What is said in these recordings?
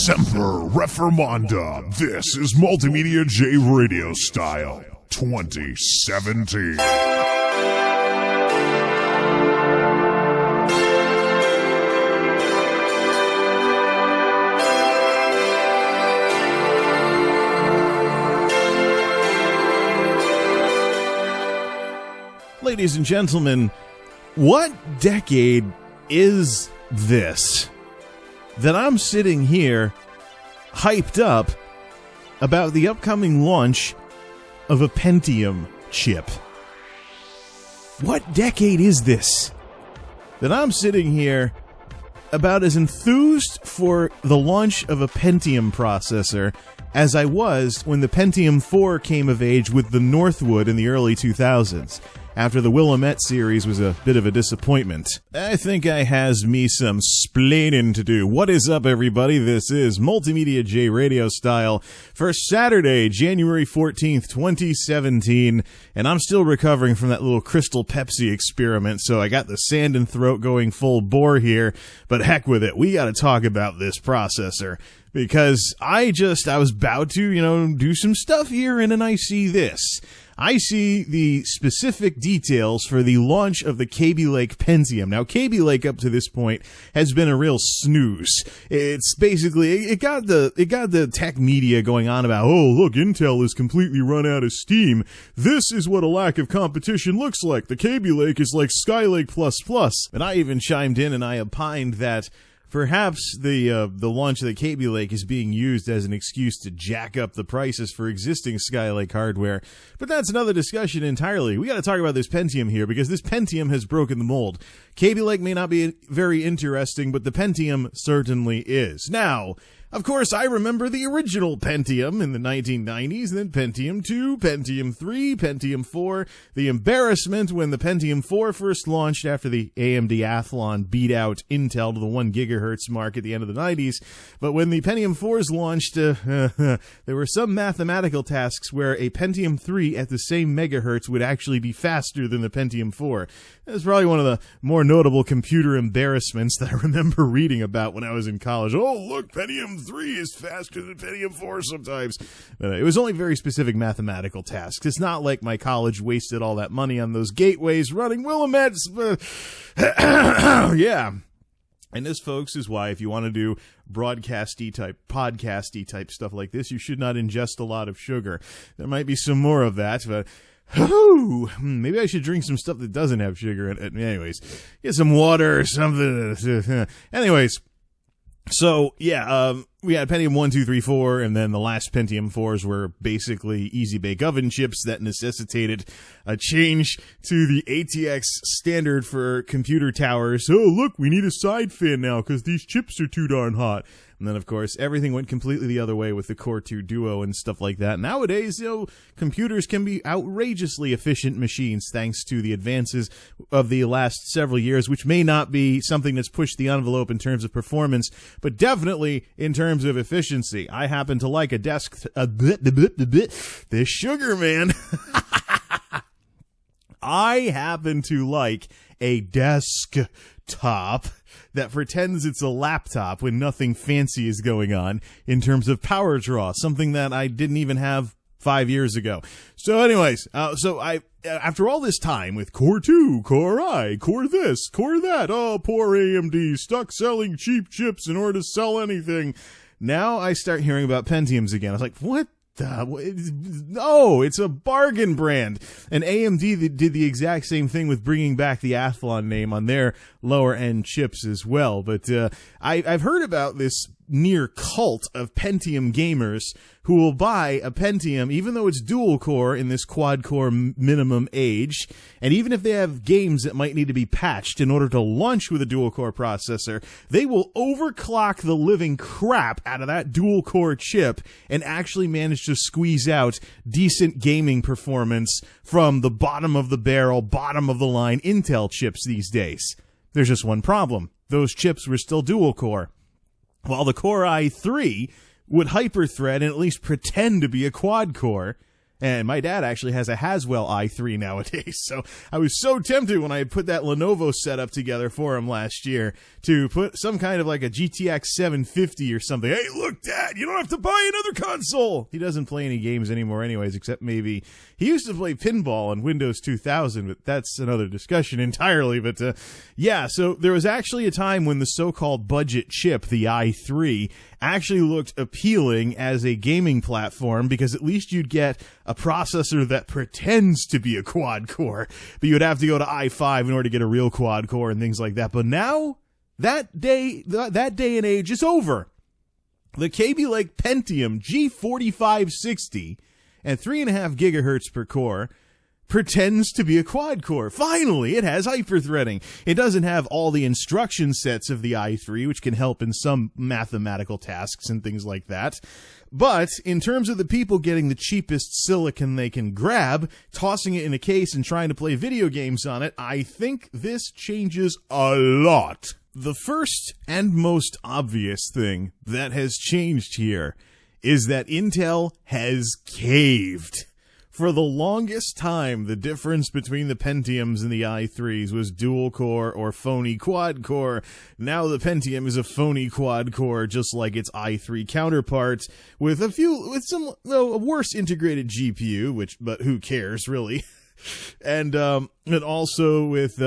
Semper Reformanda. This is MultimediaJay Radio Style 2017. Ladies and gentlemen, what decade is this that I'm sitting here hyped up about the upcoming launch of a Pentium chip? What decade is this that I'm sitting here about as enthused for the launch of a Pentium processor as I was when the Pentium 4 came of age with the Northwood in the early 2000s? After the Willamette series was a bit of a disappointment. I think I has me some splaining to do. What is up, everybody? This is MultimediaJay Radio Style for Saturday, January 14th, 2017, and I'm still recovering from that little Crystal Pepsi experiment, so I got the sand and throat going full bore here, but heck with it. We gotta talk about this processor. Because I was about to, do some stuff here, and then I see this. I see the specific details for the launch of the Kaby Lake Pentium. Now, Kaby Lake up to this point has been a real snooze. It's basically, it got the tech media going on about, oh, look, Intel is completely run out of steam. This is what a lack of competition looks like. The Kaby Lake is like Skylake++. And I even chimed in and I opined that perhaps the launch of the Kaby Lake is being used as an excuse to jack up the prices for existing Skylake hardware, but that's another discussion entirely. We got to talk about this Pentium here because this Pentium has broken the mold. Kaby Lake may not be very interesting, but the Pentium certainly is. Now, of course, I remember the original Pentium in the 1990s, and then Pentium 2, Pentium 3, Pentium 4. The embarrassment when the Pentium 4 first launched after the AMD Athlon beat out Intel to the 1 gigahertz mark at the end of the 90s. But when the Pentium 4s launched, there were some mathematical tasks where a Pentium 3 at the same megahertz would actually be faster than the Pentium 4. That's probably one of the more notable computer embarrassments that I remember reading about when I was in college. Oh, look, Pentium 3 is faster than Pentium 4 sometimes. It was only very specific mathematical tasks. It's not like my college wasted all that money on those gateways running Willamettes. Yeah. And this, folks, is why if you want to do broadcasty type, podcasty type stuff like this, you should not ingest a lot of sugar. There might be some more of that, but maybe I should drink some stuff that doesn't have sugar in it. Anyways, get some water or something. Anyways. So, yeah, we had Pentium 1, 2, 3, 4, and then the last Pentium 4s were basically easy bake oven chips that necessitated a change to the ATX standard for computer towers. Oh, look, we need a side fan now because these chips are too darn hot. And then, of course, everything went completely the other way with the Core 2 Duo and stuff like that. Nowadays, computers can be outrageously efficient machines thanks to the advances of the last several years, which may not be something that's pushed the envelope in terms of performance, but definitely in terms of efficiency. I happen to like this sugar, man. I happen to like a desktop that pretends it's a laptop when nothing fancy is going on in terms of power draw, something that I didn't even have 5 years ago. So anyways, after all this time with Core 2, Core I, Core this, Core that, oh, poor AMD, stuck selling cheap chips in order to sell anything. Now I start hearing about Pentiums again. I was like, what? No, it's a bargain brand. And AMD did the exact same thing with bringing back the Athlon name on their lower-end chips as well. But I've heard about this near cult of Pentium gamers who will buy a Pentium, even though it's dual-core in this quad-core minimum age, and even if they have games that might need to be patched in order to launch with a dual-core processor, they will overclock the living crap out of that dual-core chip and actually manage to squeeze out decent gaming performance from the bottom of the barrel, bottom of the line Intel chips these days. There's just one problem. Those chips were still dual-core, while the Core i3 would hyperthread and at least pretend to be a quad-core. And my dad actually has a Haswell i3 nowadays, so I was so tempted when I had put that Lenovo setup together for him last year to put some kind of like a GTX 750 or something. Hey, look, Dad, you don't have to buy another console. He doesn't play any games anymore anyways, except maybe he used to play pinball on Windows 2000, but that's another discussion entirely. But yeah, so there was actually a time when the so-called budget chip, the i3, actually looked appealing as a gaming platform because at least you'd get a processor that pretends to be a quad core, but you'd have to go to i5 in order to get a real quad core and things like that. But now that day and age is over. The Kaby Lake Pentium G4560 and 3.5 gigahertz per core pretends to be a quad core. Finally, it has hyperthreading. It doesn't have all the instruction sets of the i3, which can help in some mathematical tasks and things like that. But in terms of the people getting the cheapest silicon they can grab, tossing it in a case and trying to play video games on it, I think this changes a lot. The first and most obvious thing that has changed here is that Intel has caved. For the longest time, the difference between the Pentiums and the i3s was dual core or phony quad core. Now the Pentium is a phony quad core, just like its i3 counterpart, with some worse integrated GPU, but who cares really? And also with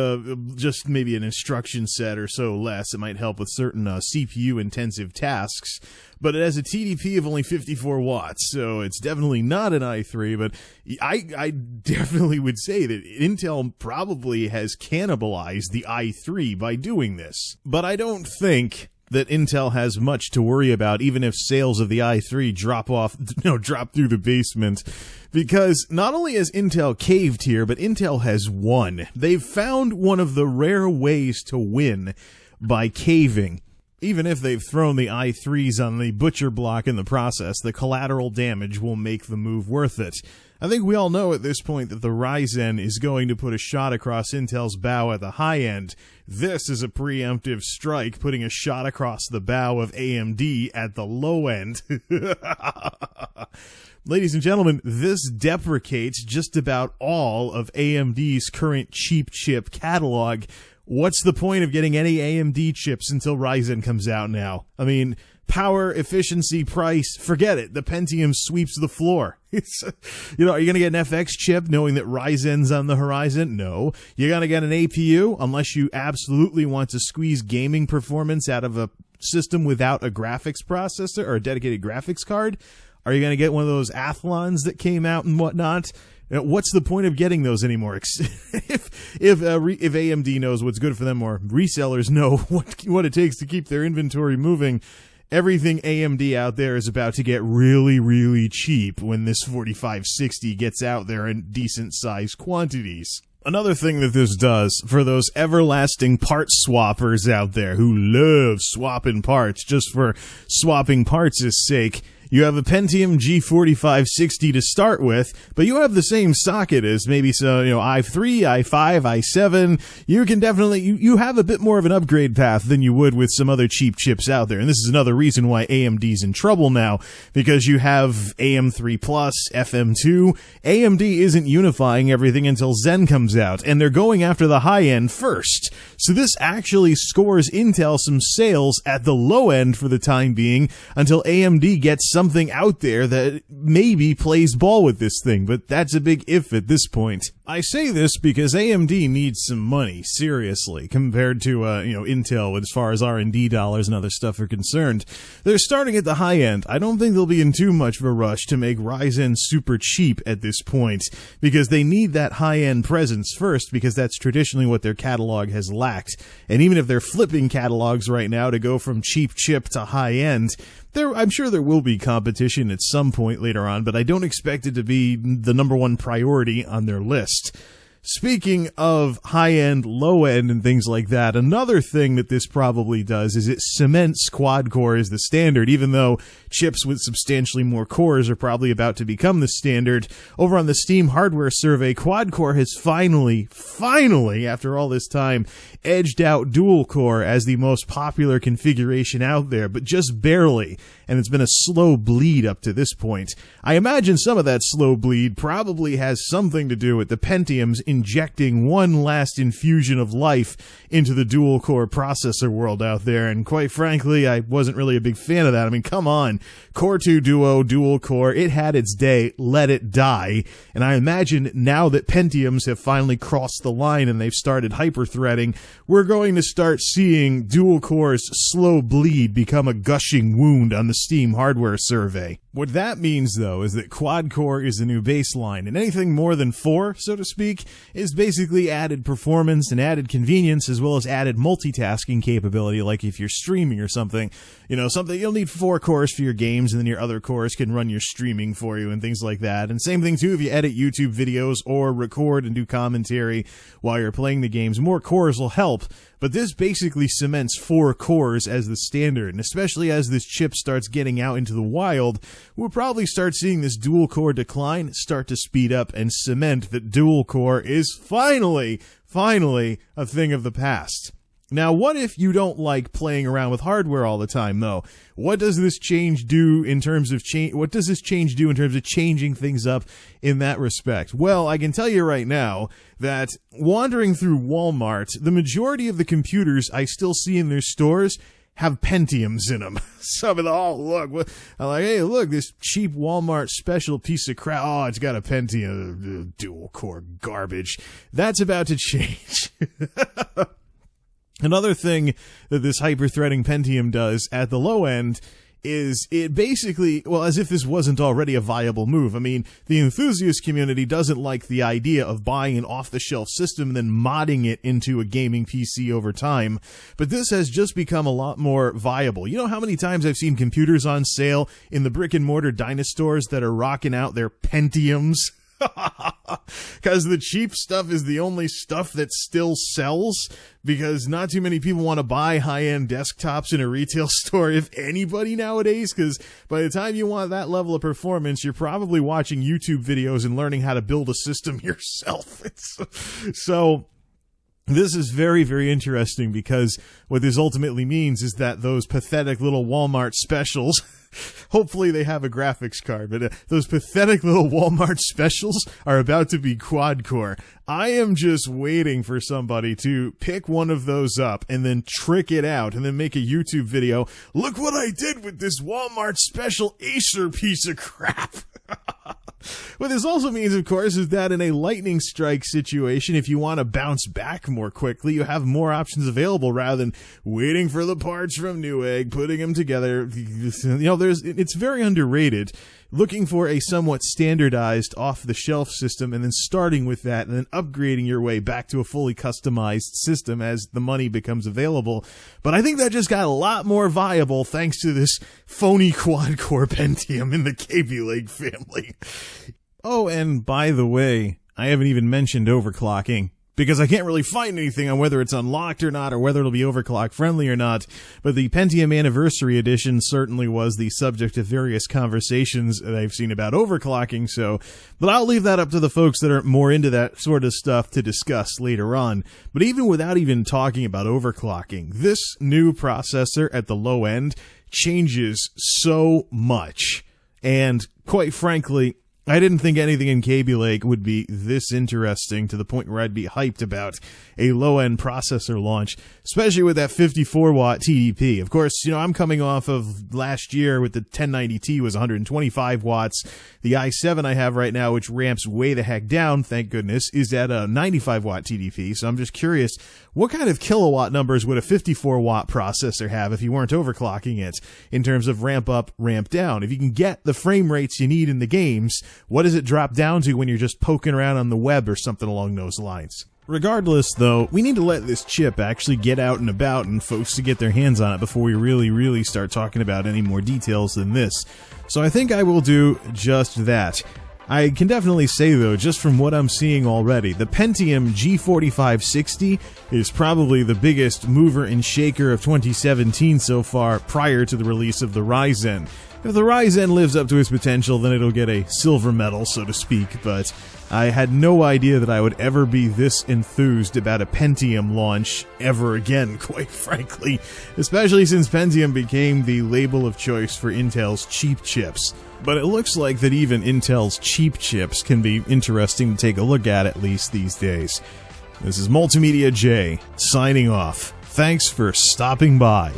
just maybe an instruction set or so less. It might help with certain CPU-intensive tasks. But it has a TDP of only 54 watts, so it's definitely not an i3. But I definitely would say that Intel probably has cannibalized the i3 by doing this. But I don't think that Intel has much to worry about, even if sales of the i3 drop through the basement, because not only has Intel caved here, but Intel has won. They've found one of the rare ways to win by caving. Even if they've thrown the i3s on the butcher block in the process, the collateral damage will make the move worth it. I think we all know at this point that the Ryzen is going to put a shot across Intel's bow at the high end. This is a preemptive strike, putting a shot across the bow of AMD at the low end. Ladies and gentlemen, this deprecates just about all of AMD's current cheap chip catalog. What's the point of getting any AMD chips until Ryzen comes out now? I mean, power, efficiency, price, forget it. The Pentium sweeps the floor. It's, are you going to get an FX chip knowing that Ryzen's on the horizon? No. You're going to get an APU unless you absolutely want to squeeze gaming performance out of a system without a graphics processor or a dedicated graphics card. Are you going to get one of those Athlons that came out and whatnot? What's the point of getting those anymore? If AMD knows what's good for them, or resellers know what it takes to keep their inventory moving, everything AMD out there is about to get really, really cheap when this 4560 gets out there in decent sized quantities. Another thing that this does for those everlasting part swappers out there who love swapping parts just for swapping parts' sake, you have a Pentium G4560 to start with, but you have the same socket as maybe i3, i5, i7. You can definitely, you have a bit more of an upgrade path than you would with some other cheap chips out there. And this is another reason why AMD's in trouble now, because you have AM3 Plus, FM2. AMD isn't unifying everything until Zen comes out, and they're going after the high end first. So this actually scores Intel some sales at the low end for the time being until AMD gets something out there that maybe plays ball with this thing, but that's a big if at this point. I say this because AMD needs some money, seriously, compared to Intel as far as R&D dollars and other stuff are concerned. They're starting at the high end. I don't think they'll be in too much of a rush to make Ryzen super cheap at this point, because they need that high-end presence first, because that's traditionally what their catalog has lacked. And even if they're flipping catalogs right now to go from cheap chip to high-end, I'm sure there will be competition at some point later on, but I don't expect it to be the number one priority on their list. Speaking of high-end, low-end, and things like that, another thing that this probably does is it cements quad-core as the standard, even though chips with substantially more cores are probably about to become the standard. Over on the Steam hardware survey, quad-core has finally, after all this time, edged out dual-core as the most popular configuration out there, but just barely, and it's been a slow bleed up to this point. I imagine some of that slow bleed probably has something to do with the Pentiums injecting one last infusion of life into the dual-core processor world out there, and quite frankly, I wasn't really a big fan of that. I mean, come on. Core 2 Duo, dual-core, it had its day, let it die, and I imagine now that Pentiums have finally crossed the line and they've started hyper-threading, we're going to start seeing dual-core's slow bleed become a gushing wound on the Steam hardware survey. What that means, though, is that quad-core is the new baseline, and anything more than 4, so to speak, is basically added performance and added convenience, as well as added multitasking capability, like if you're streaming or something. You know, you'll need 4 cores for your games, and then your other cores can run your streaming for you and things like that. And same thing, too, if you edit YouTube videos or record and do commentary while you're playing the games, more cores will help. But this basically cements 4 cores as the standard, and especially as this chip starts getting out into the wild, we'll probably start seeing this dual-core decline start to speed up and cement that dual-core is finally a thing of the past. Now, what if you don't like playing around with hardware all the time, though? What does this change do in terms of changing things up in that respect? Well, I can tell you right now that wandering through Walmart, the majority of the computers I still see in their stores have Pentiums in them. Some of the, I'm like, hey, look, this cheap Walmart special piece of crap. Oh, it's got a Pentium, dual-core garbage. That's about to change. Another thing that this hyper-threading Pentium does at the low end is it basically, well, as if this wasn't already a viable move. I mean, the enthusiast community doesn't like the idea of buying an off-the-shelf system and then modding it into a gaming PC over time, but this has just become a lot more viable. You know how many times I've seen computers on sale in the brick-and-mortar dinosaurs that are rocking out their Pentiums? Because the cheap stuff is the only stuff that still sells, because not too many people want to buy high-end desktops in a retail store, if anybody nowadays, because by the time you want that level of performance, you're probably watching YouTube videos and learning how to build a system yourself. So this is very, very interesting, because what this ultimately means is that those pathetic little Walmart specials, hopefully they have a graphics card, but those pathetic little Walmart specials are about to be quad-core. I am just waiting for somebody to pick one of those up and then trick it out and then make a YouTube video. Look what I did with this Walmart special Acer piece of crap. What this also means, of course, is that in a lightning strike situation, if you want to bounce back more quickly, you have more options available rather than waiting for the parts from Newegg, putting them together. You know, it's very underrated. Looking for a somewhat standardized off-the-shelf system and then starting with that and then upgrading your way back to a fully customized system as the money becomes available. But I think that just got a lot more viable thanks to this phony quad-core Pentium in the Kaby Lake family. Oh, and by the way, I haven't even mentioned overclocking, because I can't really find anything on whether it's unlocked or not, or whether it'll be overclock friendly or not, but the Pentium Anniversary Edition certainly was the subject of various conversations that I've seen about overclocking, but I'll leave that up to the folks that are more into that sort of stuff to discuss later on. But even without even talking about overclocking, this new processor at the low end changes so much, and quite frankly, I didn't think anything in Kaby Lake would be this interesting to the point where I'd be hyped about a low-end processor launch, especially with that 54-watt TDP. Of course, you know, I'm coming off of last year with the 1090T was 125 watts. The i7 I have right now, which ramps way the heck down, thank goodness, is at a 95-watt TDP. So I'm just curious, what kind of kilowatt numbers would a 54-watt processor have if you weren't overclocking it in terms of ramp up, ramp down? If you can get the frame rates you need in the games, what does it drop down to when you're just poking around on the web or something along those lines? Regardless, though, we need to let this chip actually get out and about and folks to get their hands on it before we really start talking about any more details than this. So I think I will do just that. I can definitely say, though, just from what I'm seeing already, the Pentium G4560 is probably the biggest mover and shaker of 2017 so far, prior to the release of the Ryzen. If the Ryzen lives up to its potential, then it'll get a silver medal, so to speak, but I had no idea that I would ever be this enthused about a Pentium launch ever again, quite frankly, especially since Pentium became the label of choice for Intel's cheap chips. But it looks like that even Intel's cheap chips can be interesting to take a look at least these days. This is MultimediaJay, signing off. Thanks for stopping by.